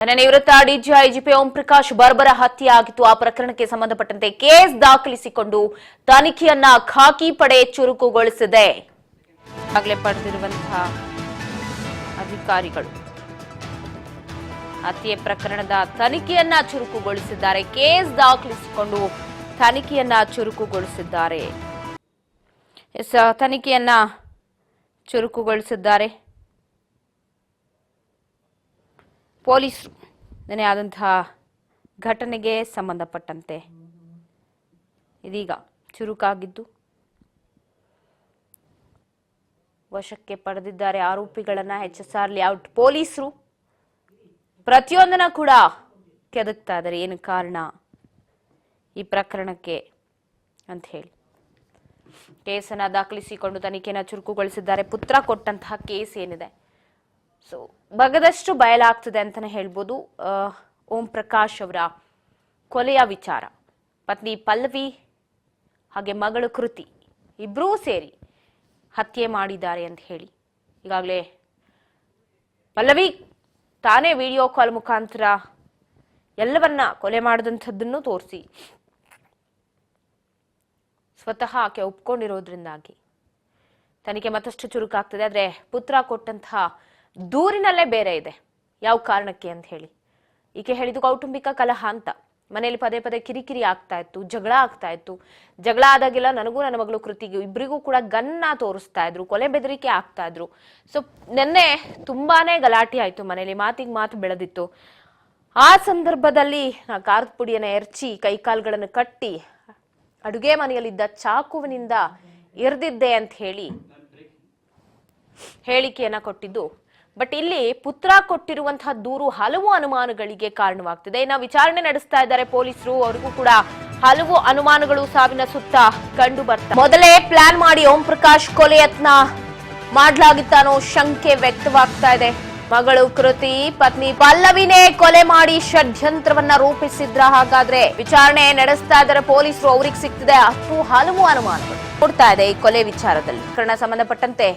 ನಿವೃತ್ತ ಡಿಜಿಐಜಿಪಿ ಓಂ ಪ್ರಕಾಶ್ ಬರ್ಬರ ಹತ್ಯೆ ಆಗಿತ್ತು. ಆ ಪ್ರಕರಣಕ್ಕೆ ಸಂಬಂಧಪಟ್ಟಂತೆ ಕೇಸ್ ದಾಖಲಿಸಿಕೊಂಡು ತನಿಖೆಯನ್ನ ಖಾಕಿ ಪಡೆ ಚುರುಕುಗೊಳಿಸಿದೆ. ಆಗಲೇ ಪಡೆದಿರುವಂತಹ ಅಧಿಕಾರಿಗಳು ಹತ್ಯೆ ಪ್ರಕರಣದ ತನಿಖೆಯನ್ನ ಚುರುಕುಗೊಳಿಸಿದ್ದಾರೆ. ಕೇಸ್ ದಾಖಲಿಸಿಕೊಂಡು ತನಿಖೆಯನ್ನ ಚುರುಕುಗೊಳಿಸಿದ್ದಾರೆ. ತನಿಖೆಯನ್ನ ಚುರುಕುಗೊಳಿಸಿದ್ದಾರೆ ಪೊಲೀಸರು. ನೆನೆ ಆದಂತಹ ಘಟನೆಗೆ ಸಂಬಂಧಪಟ್ಟಂತೆ ಇದೀಗ ಚುರುಕಾಗಿದ್ದು ವಶಕ್ಕೆ ಪಡೆದಿದ್ದಾರೆ ಆರೋಪಿಗಳನ್ನ. HSR ಲೇಔಟ್ ಪೊಲೀಸರು ಪ್ರತಿಯೊಂದನ್ನ ಕೂಡ ಕೆದಕ್ತಾ ಇದ್ದಾರೆ. ಏನು ಕಾರಣ ಈ ಪ್ರಕರಣಕ್ಕೆ ಅಂತ ಹೇಳಿ ಕೇಸನ್ನ ದಾಖಲಿಸಿಕೊಂಡು ತನಿಖೆಯನ್ನು ಚುರುಕುಗೊಳಿಸಿದ್ದಾರೆ. ಪುತ್ರ ಕೊಟ್ಟಂತಹ ಕೇಸ್ ಏನಿದೆ ಸೊ ಬಗದಷ್ಟು ಬಯಲಾಗ್ತದೆ ಅಂತಾನೆ ಹೇಳ್ಬೋದು. ಓಂ ಪ್ರಕಾಶ್ ಅವರ ಕೊಲೆಯ ವಿಚಾರ, ಪತ್ನಿ ಪಲ್ಲವಿ ಹಾಗೆ ಮಗಳು ಕೃತಿ ಇಬ್ಬರೂ ಸೇರಿ ಹತ್ಯೆ ಮಾಡಿದ್ದಾರೆ ಅಂತ ಹೇಳಿ ಈಗಾಗಲೇ ಪಲ್ಲವಿ ತಾನೇ ವಿಡಿಯೋ ಕಾಲ್ ಮುಖಾಂತರ ಎಲ್ಲವನ್ನ ಕೊಲೆ ಮಾಡಿದಂಥದ್ದನ್ನು ತೋರಿಸಿ ಸ್ವತಃ ಆಕೆ ಒಪ್ಕೊಂಡಿರೋದ್ರಿಂದಾಗಿ ತನಿಖೆ ಮತ್ತಷ್ಟು ಚುರುಕಾಗ್ತದೆ. ಆದ್ರೆ ಪುತ್ರ ಕೊಟ್ಟಂತಹ ದೂರಿನಲ್ಲೇ ಬೇರೆ ಇದೆ. ಯಾವ ಕಾರಣಕ್ಕೆ ಅಂತ ಹೇಳಿ ಈಕೆ ಹೇಳಿದ್ದು ಕೌಟುಂಬಿಕ ಕಲಹ ಅಂತ. ಮನೆಯಲ್ಲಿ ಪದೇ ಪದೇ ಕಿರಿಕಿರಿ ಆಗ್ತಾ ಇತ್ತು, ಜಗಳ ಆಗ್ತಾ ಇತ್ತು. ಜಗಳ ಆದಾಗೆಲ್ಲ ನನಗೂ ನನ್ನ ಮಗಳು ಕೃತಿಗೂ ಇಬ್ಬರಿಗೂ ಕೂಡ ಗನ್ನ ತೋರಿಸ್ತಾ ಇದ್ರು, ಕೊಲೆ ಬೆದರಿಕೆ ಆಗ್ತಾ ಇದ್ರು. ಸೊ ನಿನ್ನೆ ತುಂಬಾನೇ ಗಲಾಟೆ ಆಯ್ತು, ಮನೆಯಲ್ಲಿ ಮಾತಿಗೆ ಮಾತು ಬೆಳೆದಿತ್ತು. ಆ ಸಂದರ್ಭದಲ್ಲಿ ಖಾರದ ಪುಡಿಯನ್ನ ಎರಚಿ ಕೈಕಾಲ್ಗಳನ್ನು ಕಟ್ಟಿ ಅಡುಗೆ ಮನೆಯಲ್ಲಿದ್ದ ಚಾಕುವಿನಿಂದ ಇರ್ದಿದ್ದೆ ಅಂತ ಹೇಳಿ ಹೇಳಿಕೆಯನ್ನ ಕೊಟ್ಟಿದ್ದು. ಬಟ್ ಇಲ್ಲಿ ಪುತ್ರ ಕೊಟ್ಟಿರುವಂತಹ ದೂರು ಹಲವು ಅನುಮಾನಗಳಿಗೆ ಕಾರಣವಾಗ್ತಿದೆ. ಇನ್ನು ವಿಚಾರಣೆ ನಡೆಸ್ತಾ ಇದ್ದಾರೆ ಪೊಲೀಸರು. ಅವರಿಗೂ ಕೂಡ ಹಲವು ಅನುಮಾನಗಳು ಸಾವಿನ ಸುತ್ತ ಕಂಡು ಬರ್ತಾರೆ. ಮೊದಲೇ ಪ್ಲಾನ್ ಮಾಡಿ ಓಂ ಪ್ರಕಾಶ್ ಕೊಲೆ ಯತ್ನ ಮಾಡ್ಲಾಗಿತ್ತ ಅನ್ನೋ ಶಂಕೆ ವ್ಯಕ್ತವಾಗ್ತಾ ಇದೆ. ಮಗಳು ಕೃತಿ ಪತ್ನಿ ಪಲ್ಲವಿನೇ ಕೊಲೆ ಮಾಡಿ ಷಡ್ಯಂತ್ರವನ್ನ ರೂಪಿಸಿದ್ರ? ಹಾಗಾದ್ರೆ ವಿಚಾರಣೆ ನಡೆಸ್ತಾ ಇದ್ದಾರೆ ಪೊಲೀಸರು. ಅವ್ರಿಗೆ ಸಿಗ್ತಿದೆ ಹಲವು ಅನುಮಾನಗಳು ಕೊಡ್ತಾ ಇದೆ ಈ ಕೊಲೆ ವಿಚಾರದಲ್ಲಿ. ಪ್ರಕರಣ ಸಂಬಂಧಪಟ್ಟಂತೆ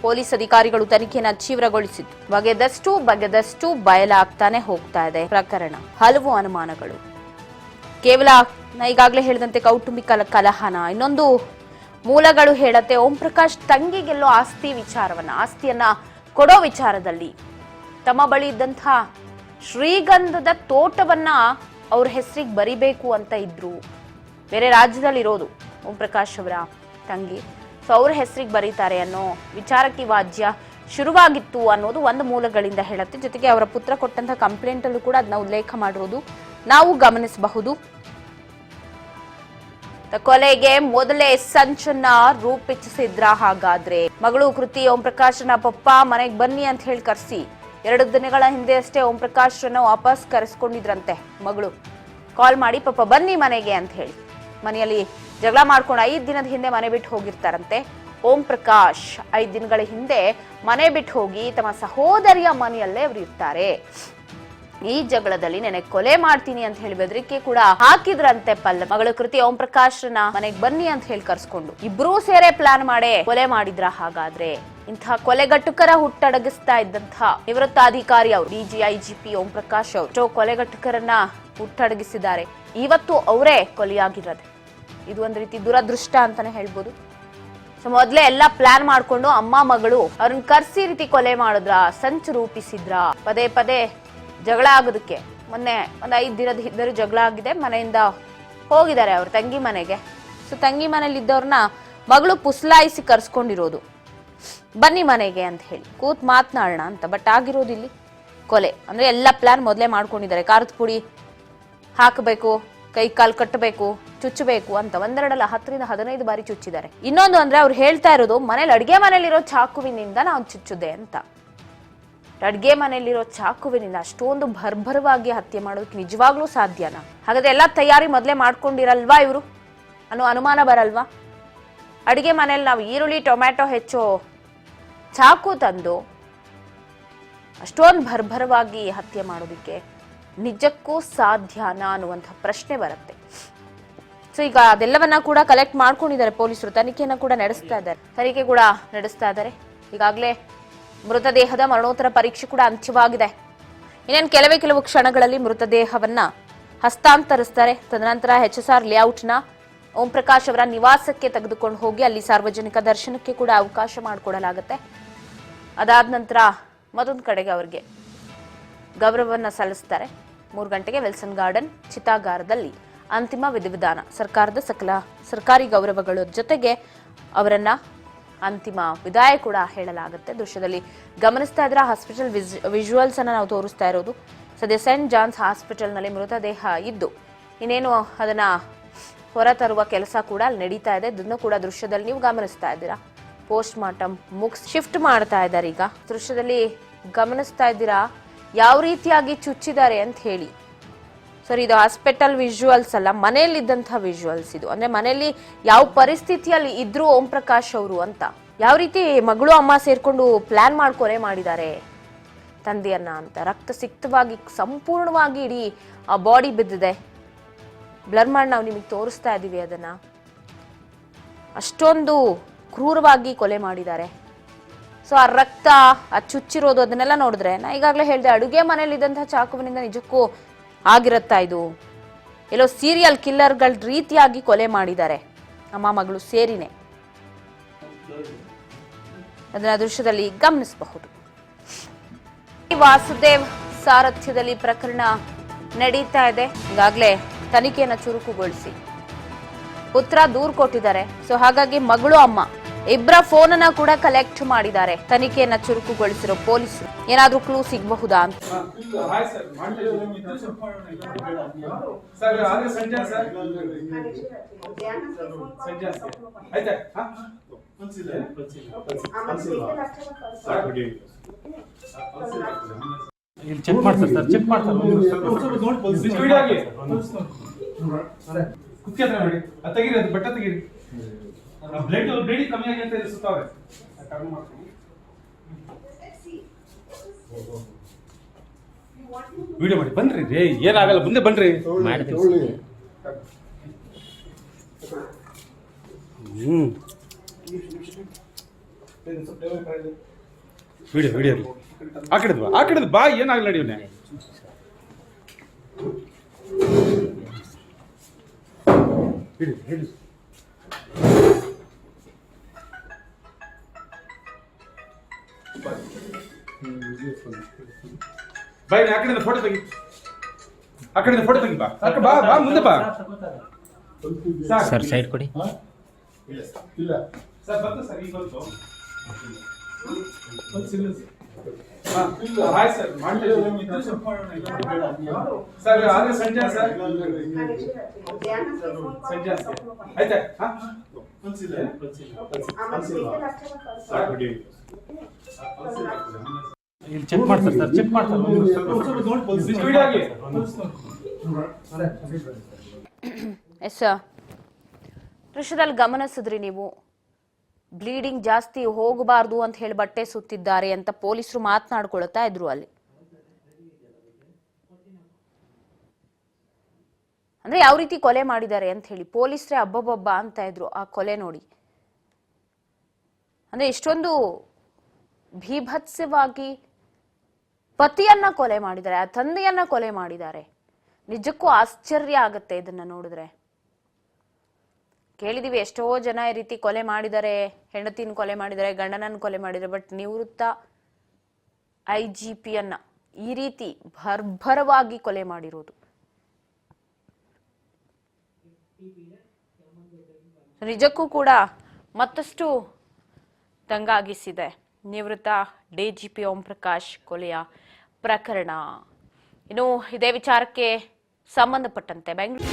ಪೊಲೀಸ್ ಅಧಿಕಾರಿಗಳು ತನಿಖೆಯನ್ನು ತೀವ್ರಗೊಳಿಸಿದ್ದು ಬಗೆದಷ್ಟು ಬಯಲಾಗ್ತಾನೆ ಹೋಗ್ತಾ ಇದೆ ಪ್ರಕರಣ. ಹಲವು ಅನುಮಾನಗಳು ಕೇವಲ ಈಗಾಗಲೇ ಹೇಳಿದಂತೆ ಕೌಟುಂಬಿಕ ಕಲಹನ. ಇನ್ನೊಂದು ಮೂಲಗಳು ಹೇಳತ್ತೆ ಓಂ ಪ್ರಕಾಶ್ ತಂಗಿಗೆಲ್ಲೋ ಆಸ್ತಿಯನ್ನ ಕೊಡೋ ವಿಚಾರದಲ್ಲಿ ತಮ್ಮ ಬಳಿ ಇದ್ದಂತಹ ಶ್ರೀಗಂಧದ ತೋಟವನ್ನ ಅವ್ರ ಹೆಸರಿಗೆ ಬರಿಬೇಕು ಅಂತ ಇದ್ರು. ಬೇರೆ ರಾಜ್ಯದಲ್ಲಿ ಇರೋದು ಓಂ ಪ್ರಕಾಶ್ ಅವರ ತಂಗಿ. ಸೊ ಅವ್ರ ಹೆಸರಿಗೆ ಬರೀತಾರೆ ಅನ್ನೋ ವಿಚಾರಕ್ಕೆ ವಾಜ್ಯ ಶುರುವಾಗಿತ್ತು ಅನ್ನೋದು ಒಂದು ಮೂಲಗಳಿಂದ ಹೇಳುತ್ತೆ. ಜೊತೆಗೆ ಅವರ ಪುತ್ರ ಕೊಟ್ಟಂತಹ ಕಂಪ್ಲೇಂಟ್ ಅಲ್ಲೂ ಕೂಡ ಅದನ್ನ ಉಲ್ಲೇಖ ಮಾಡಿರೋದು ನಾವು ಗಮನಿಸಬಹುದು. ಕೊಲೆಗೆ ಮೊದಲೇ ಸಂಚನ್ನ ರೂಪಿಸಿದ್ರ? ಹಾಗಾದ್ರೆ ಮಗಳು ಕೃತಿ ಓಂ ಪ್ರಕಾಶ್ನ ಪಪ್ಪ ಮನೆಗೆ ಬನ್ನಿ ಅಂತ ಹೇಳಿ ಕರೆಸಿ 2 ದಿನಗಳ ಹಿಂದೆ ಅಷ್ಟೇ ಓಂ ಪ್ರಕಾಶ್ರನ್ನ ವಾಪಸ್ ಕರೆಸ್ಕೊಂಡಿದ್ರಂತೆ. ಮಗಳು ಕಾಲ್ ಮಾಡಿ ಪಪ್ಪ ಬನ್ನಿ ಮನೆಗೆ ಅಂತ ಹೇಳಿ ಮನೆಯಲ್ಲಿ ಜಗಳ ಮಾಡ್ಕೊಂಡು 5 ದಿನದ ಹಿಂದೆ ಮನೆ ಬಿಟ್ಟು ಹೋಗಿರ್ತಾರಂತೆ. ಓಂ ಪ್ರಕಾಶ್ 5 ದಿನಗಳ ಹಿಂದೆ ಮನೆ ಬಿಟ್ಟು ಹೋಗಿ ತಮ್ಮ ಸಹೋದರಿಯ ಮನೆಯಲ್ಲೇ ಅವರು ಇರ್ತಾರೆ. ಈ ಜಗಳದಲ್ಲಿ ನೆನೆ ಕೊಲೆ ಮಾಡ್ತೀನಿ ಅಂತ ಹೇಳಿ ಬೆದರಿಕೆ ಕೂಡ ಹಾಕಿದ್ರಂತೆ ಪಲ್ಲ. ಮಗಳ ಕೃತಿ ಓಂ ಪ್ರಕಾಶ್ರನ್ನ ಮನೆಗೆ ಬನ್ನಿ ಅಂತ ಹೇಳಿ ಕರ್ಸ್ಕೊಂಡು ಇಬ್ರೂ ಸೇರೆ ಪ್ಲಾನ್ ಮಾಡಿ ಕೊಲೆ ಮಾಡಿದ್ರ? ಹಾಗಾದ್ರೆ ಇಂತಹ ಕೊಲೆಗಟ್ಟುಕರ ಹುಟ್ಟಡಗಿಸ್ತಾ ಇದ್ದಂತಹ ನಿವೃತ್ತ ಅಧಿಕಾರಿ ಅವರು ಡಿಜಿಐಜಿಪಿ ಓಂ ಪ್ರಕಾಶ್ ಅವರು ಕೊಲೆಗಟ್ಟುಕರನ್ನ ಹುಟ್ಟಡಗಿಸಿದ್ದಾರೆ. ಇವತ್ತು ಅವರೇ ಕೊಲೆಯಾಗಿರೋದು. ಇದು ಒಂದ್ ರೀತಿ ದುರದೃಷ್ಟ ಅಂತಾನೆ ಹೇಳ್ಬೋದು. ಸೊ ಮೊದ್ಲೇ ಎಲ್ಲ ಪ್ಲಾನ್ ಮಾಡ್ಕೊಂಡು ಅಮ್ಮ ಮಗಳು ಅವ್ರನ್ನ ಕರ್ಸಿ ರೀತಿ ಕೊಲೆ ಮಾಡಿದ್ರ, ಸಂಚು ರೂಪಿಸಿದ್ರ? ಪದೇ ಪದೇ ಜಗಳ ಆಗೋದಕ್ಕೆ ಮೊನ್ನೆ ಒಂದು 5 ದಿನದ ಹಿಂದೆ ಜಗಳ ಆಗಿದೆ. ಮನೆಯಿಂದ ಹೋಗಿದ್ದಾರೆ ಅವ್ರ ತಂಗಿ ಮನೆಗೆ. ಸೊ ತಂಗಿ ಮನೇಲಿ ಇದ್ದವ್ರನ್ನ ಮಗಳು ಪುಸ್ಲಾಯಿಸಿ ಕರ್ಸ್ಕೊಂಡಿರೋದು, ಬನ್ನಿ ಮನೆಗೆ ಅಂತ ಹೇಳಿ ಕೂತ್ ಮಾತನಾಡೋಣ ಅಂತ. ಬಟ್ ಆಗಿರೋದು ಇಲ್ಲಿ ಕೊಲೆ. ಅಂದ್ರೆ ಎಲ್ಲ ಪ್ಲಾನ್ ಮೊದಲೇ ಮಾಡ್ಕೊಂಡಿದ್ದಾರೆ. ಖಾರದ ಪುಡಿ ಹಾಕಬೇಕು, ಕೈ ಕಾಲು ಕಟ್ಟಬೇಕು, ಚುಚ್ಚಬೇಕು ಅಂತ 1, 2 ಅಲ್ಲ 10 ರಿಂದ 15 ಬಾರಿ ಚುಚ್ಚಿದ್ದಾರೆ. ಇನ್ನೊಂದು ಅಂದ್ರೆ ಅವ್ರು ಹೇಳ್ತಾ ಇರೋದು ಮನೇಲಿ ಅಡ್ಗೆ ಮನೇಲಿರೋ ಚಾಕುವಿನಿಂದ ನಾವು ಚುಚ್ಚುದೆ ಅಂತ. ಅಡ್ಗೆ ಮನೆಯಲ್ಲಿರೋ ಚಾಕುವಿನಿಂದ ಅಷ್ಟೊಂದು ಭರ್ಭರವಾಗಿ ಹತ್ಯೆ ಮಾಡೋದಕ್ಕೆ ನಿಜವಾಗ್ಲೂ ಸಾಧ್ಯನಾ? ಹಾಗಾದ್ರೆ ಎಲ್ಲ ತಯಾರಿ ಮೊದಲೇ ಮಾಡ್ಕೊಂಡಿರಲ್ವಾ ಇವರು ಅನ್ನೋ ಅನುಮಾನ ಬರಲ್ವಾ? ಅಡಿಗೆ ಮನೇಲಿ ನಾವು ಈರುಳ್ಳಿ ಟೊಮ್ಯಾಟೊ ಹೆಚ್ಚೋ ಚಾಕು ತಂದು ಅಷ್ಟೊಂದು ಭರ್ಭರವಾಗಿ ಹತ್ಯೆ ಮಾಡೋದಕ್ಕೆ ನಿಜಕ್ಕೂ ಸಾಧ್ಯನಾ ಅನ್ನುವಂಥ ಪ್ರಶ್ನೆ ಬರುತ್ತೆ. ಸೊ ಈಗ ಅದೆಲ್ಲವನ್ನ ಕೂಡ ಕಲೆಕ್ಟ್ ಮಾಡ್ಕೊಂಡಿದ್ದಾರೆ ಪೊಲೀಸರು. ತನಿಖೆಯನ್ನ ಕೂಡ ನಡೆಸ್ತಾ ಇದ್ದಾರೆ. ಈಗಾಗಲೇ ಮೃತದೇಹದ ಮರಣೋತ್ತರ ಪರೀಕ್ಷೆ ಕೂಡ ಅಂತ್ಯವಾಗಿದೆ. ಇನ್ನೇನು ಕೆಲವು ಕ್ಷಣಗಳಲ್ಲಿ ಮೃತದೇಹವನ್ನ ಹಸ್ತಾಂತರಿಸ್ತಾರೆ. ತದನಂತರ HSR ಲೇಔಟ್ನ ಓಂ ಪ್ರಕಾಶ್ ಅವರ ನಿವಾಸಕ್ಕೆ ತೆಗೆದುಕೊಂಡು ಹೋಗಿ ಅಲ್ಲಿ ಸಾರ್ವಜನಿಕ ದರ್ಶನಕ್ಕೆ ಕೂಡ ಅವಕಾಶ ಮಾಡಿಕೊಡಲಾಗುತ್ತೆ. ಅದಾದ ನಂತರ ಮತ್ತೊಂದು ಕಡೆಗೆ ಅವರಿಗೆ ಗೌರವವನ್ನ ಸಲ್ಲಿಸ್ತಾರೆ. 3 ಗಂಟೆಗೆ ವಿಲ್ಸನ್ ಗಾರ್ಡನ್ ಚಿತಾಗಾರದಲ್ಲಿ ಅಂತಿಮ ವಿಧಿವಿಧಾನ, ಸರ್ಕಾರದ ಸಕಲ ಸರ್ಕಾರಿ ಗೌರವಗಳ ಜೊತೆಗೆ ಅವರನ್ನ ಅಂತಿಮ ವಿದಾಯ ಕೂಡ ಹೇಳಲಾಗುತ್ತೆ. ದೃಶ್ಯದಲ್ಲಿ ಗಮನಿಸ್ತಾ ಇದ್ರೆ ಹಾಸ್ಪಿಟಲ್ ವಿಜುವಲ್ಸ್ ಅನ್ನ ನಾವು ತೋರಿಸ್ತಾ ಇರೋದು. ಸದ್ಯ ಸೆಂಟ್ ಜಾನ್ಸ್ ಹಾಸ್ಪಿಟಲ್ನಲ್ಲಿ ಮೃತದೇಹ ಇದ್ದು ಇನ್ನೇನು ಅದನ್ನ ಹೊರತರುವ ಕೆಲಸ ಕೂಡ ಅಲ್ಲಿ ನಡೀತಾ ಇದೆ. ಇದನ್ನು ಕೂಡ ದೃಶ್ಯದಲ್ಲಿ ನೀವು ಗಮನಿಸ್ತಾ ಇದ್ದೀರಾ. ಪೋಸ್ಟ್ ಮಾರ್ಟಮ್ ಮುಗಿಸ್ ಶಿಫ್ಟ್ ಮಾಡ್ತಾ ಇದ್ದಾರೆ. ಈಗ ದೃಶ್ಯದಲ್ಲಿ ಗಮನಿಸ್ತಾ ಇದ್ದೀರಾ ಯಾವ ರೀತಿಯಾಗಿ ಚುಚ್ಚಿದ್ದಾರೆ ಅಂತ ಹೇಳಿ. ಸರಿ, ಇದು ಹಾಸ್ಪಿಟಲ್ ವಿಜುವಲ್ಸ್ ಅಲ್ಲ, ಮನೆಯಲ್ಲಿದ್ದಂತಹ ವಿಜುವಲ್ಸ್ ಇದು. ಅಂದ್ರೆ ಮನೆಯಲ್ಲಿ ಯಾವ ಪರಿಸ್ಥಿತಿಯಲ್ಲಿ ಇದ್ರು ಓಂ ಪ್ರಕಾಶ್ ಅವರು ಅಂತ, ಯಾವ ರೀತಿ ಮಗಳು ಅಮ್ಮ ಸೇರ್ಕೊಂಡು ಪ್ಲಾನ್ ಮಾಡ್ಕೊರೆ ಮಾಡಿದ್ದಾರೆ ತಂದೆಯನ್ನ ಅಂತ. ರಕ್ತ ಸಿಕ್ತವಾಗಿ ಸಂಪೂರ್ಣವಾಗಿ ಇಡೀ ಆ ಬಾಡಿ ಬಿದ್ದಿದೆ. ಬ್ಲರ್ ಮಾಡಿ ನಾವು ನಿಮಗೆ ತೋರಿಸ್ತಾ ಇದೀವಿ ಅದನ್ನ. ಅಷ್ಟೊಂದು ಕ್ರೂರವಾಗಿ ಕೊಲೆ ಮಾಡಿದ್ದಾರೆ. ಸೊ ಆ ರಕ್ತ, ಆ ಚುಚ್ಚಿರೋದು ಅದನ್ನೆಲ್ಲ ನೋಡಿದ್ರೆ, ನಾ ಈಗಾಗಲೇ ಹೇಳಿದೆ, ಅಡುಗೆ ಮನೆಯಲ್ಲಿ ಇದ್ದಂತಹ ಚಾಕುವಿನಿಂದ ನಿಜಕ್ಕೂ ಆಗಿರತ್ತಾ ಇದು? ಎಲ್ಲೋ ಸೀರಿಯಲ್ ಕಿಲ್ಲರ್ಗಳ ರೀತಿಯಾಗಿ ಕೊಲೆ ಮಾಡಿದ್ದಾರೆ ಅಮ್ಮ ಮಗಳು ಸೇರಿನೇ. ಅದನ್ನ ದೃಶ್ಯದಲ್ಲಿ ಗಮನಿಸಬಹುದು. ವಾಸುದೇವ್ ಸಾರಥ್ಯದಲ್ಲಿ ಪ್ರಕರಣ ನಡೀತಾ ಇದೆ. ಈಗಾಗಲೇ ತನಿಖೆಯನ್ನು ಚುರುಕುಗೊಳಿಸಿ ಪುತ್ರ ದೂರು ಕೊಟ್ಟಿದ್ದಾರೆ. ಸೊ ಹಾಗಾಗಿ ಮಗಳು ಅಮ್ಮ ಇಬ್ಬರ ಫೋನ್ ಅನ್ನ ಕೂಡ ಕಲೆಕ್ಟ್ ಮಾಡಿದ್ದಾರೆ. ತನಿಖೆಯನ್ನ ಚುರುಕುಗೊಳಿಸಿರೋ ಪೊಲೀಸರು ಏನಾದ್ರೂ ಕ್ಲೂ ಸಿಗಬಹುದಾ ಅಂತ. ಚೆಕ್ ಮಾಡ್ತಾರೆ ಸರ್, ಚೆಕ್ ಮಾಡ್ತಾರೆ. ತೆಗೀರಿ, ಅದು ಬಟ್ಟೆ ತೆಗೀರಿ. ಬ್ಲಡ್ ಕಮ್ಮಿ ಆಗಿ ಅಂತ ಸುತ್ತಾವೆ. ವಿಡಿಯೋ ಮಾಡಿ ಬನ್ರಿ ರೇ, ಏನಾಗಲ್ಲ, ಮುಂದೆ ಬನ್ರಿ. ವಿಡಿಯೋ ವಿಡಿಯೋ ಆ ಕಡೆದು ಬಾ, ಏನಾಗಲ್ಲ ನಡಿಯೋನೆ. ಹೇಳಿ ಹೇಳಿ ಬಾಯ್, ಆ ಕಡೆಯಿಂದ ಫೋಟೋ ತೆಗಿ, ಆ ಕಡೆಯಿಂದ ಫೋಟೋ ತೆಗಿ. ಬಾ ಬಾ ಬಾ, ಮುಂದೆ ಬಾ ಸರ್. ಸೈಡ್ ಕೊಡಿ. ಇಲ್ಲ ಸರ್, ಬಂತು ಸರ್, ಈಗ ಬಂತು. ಹಾಯ್ ಸರ್, ಸರ್ ಆದ್ರೆ ಸಂಜೆ ಸರ್, ಸಂಜೆ ಆಯ್ತಾ? ಇಲ್ಲಿ ಚೆಕ್ ಮಾಡ್ತಾರೆ ಸರ್, ಚೆಕ್ ಮಾಡ್ತಾರೆ. ಎಸ್, ದೃಶ್ಯದಲ್ಲಿ ಗಮನಿಸಿದ್ರಿ ನೀವು. ಬ್ಲೀಡಿಂಗ್ ಜಾಸ್ತಿ ಹೋಗಬಾರ್ದು ಅಂತ ಹೇಳಿ ಬಟ್ಟೆ ಸುತ್ತಿದ್ದಾರೆ ಅಂತ ಪೊಲೀಸರು ಮಾತನಾಡ್ಕೊಳ್ತಾ ಇದ್ರು ಅಲ್ಲಿ. ಅಂದ್ರೆ ಯಾವ ರೀತಿ ಕೊಲೆ ಮಾಡಿದ್ದಾರೆ ಅಂತ ಹೇಳಿ ಪೊಲೀಸರೇ ಅಬ್ಬಬ್ಬಬ್ಬ ಅಂತ ಇದ್ರು ಆ ಕೊಲೆ ನೋಡಿ. ಅಂದ್ರೆ ಇಷ್ಟೊಂದು ಭೀಭತ್ಸವಾಗಿ ಪತಿಯನ್ನ ಕೊಲೆ ಮಾಡಿದ್ದಾರೆ, ಆ ತಂದೆಯನ್ನ ಕೊಲೆ ಮಾಡಿದ್ದಾರೆ. ನಿಜಕ್ಕೂ ಆಶ್ಚರ್ಯ ಆಗತ್ತೆ ಇದನ್ನ ನೋಡಿದ್ರೆ. ಕೇಳಿದೀವಿ ಎಷ್ಟೋ ಜನ ಈ ರೀತಿ ಕೊಲೆ ಮಾಡಿದ್ದಾರೆ, ಹೆಂಡತಿನ ಕೊಲೆ ಮಾಡಿದ್ದಾರೆ, ಗಂಡನನ್ನ ಕೊಲೆ ಮಾಡಿದ್ದಾರೆ. ಬಟ್ ನಿವೃತ್ತ IGPಯನ್ನ ಈ ರೀತಿ ಭರ್ಭರವಾಗಿ ಕೊಲೆ ಮಾಡಿರೋದು ನಿಜಕ್ಕೂ ಕೂಡ ಮತ್ತಷ್ಟು ದಂಗಾಗಿಸಿದೆ. ನಿವೃತ್ತ DGP ಓಂ ಪ್ರಕಾಶ್ ಕೊಲೆಯ ಪ್ರಕರಣ. ಇನ್ನು ಇದೇ ವಿಚಾರಕ್ಕೆ ಸಂಬಂಧಪಟ್ಟಂತೆ ಬೆಂಗಳೂರು